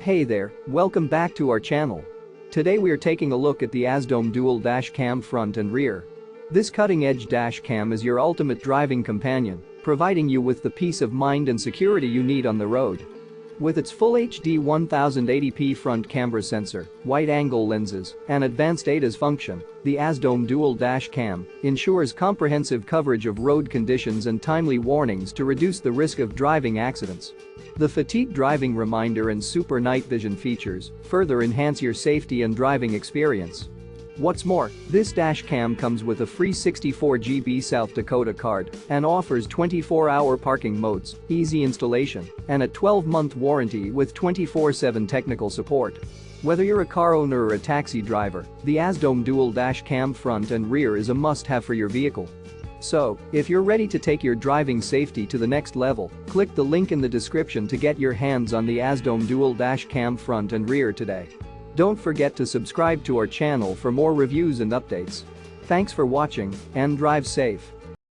Hey there, welcome back to our channel. Today we are taking a look at the AZDOME dual dash cam front and rear. This cutting-edge dash cam is your ultimate driving companion, providing you with the peace of mind and security you need on the road. With its full HD 1080p front camera sensor, wide-angle lenses, and advanced ADAS function, the AZDOME dual dash cam ensures comprehensive coverage of road conditions and timely warnings to reduce the risk of driving accidents. The fatigue driving reminder and super night vision features further enhance your safety and driving experience. What's more, this dash cam comes with a free 64 GB South Dakota card and offers 24-hour parking modes, easy installation, and a 12-month warranty with 24/7 technical support. Whether you're a car owner or a taxi driver, the AZDOME dual dash cam front and rear is a must-have for your vehicle. So, if you're ready to take your driving safety to the next level, click the link in the description to get your hands on the AZDOME dual dash cam front and rear today. Don't forget to subscribe to our channel for more reviews and updates. Thanks for watching and drive safe.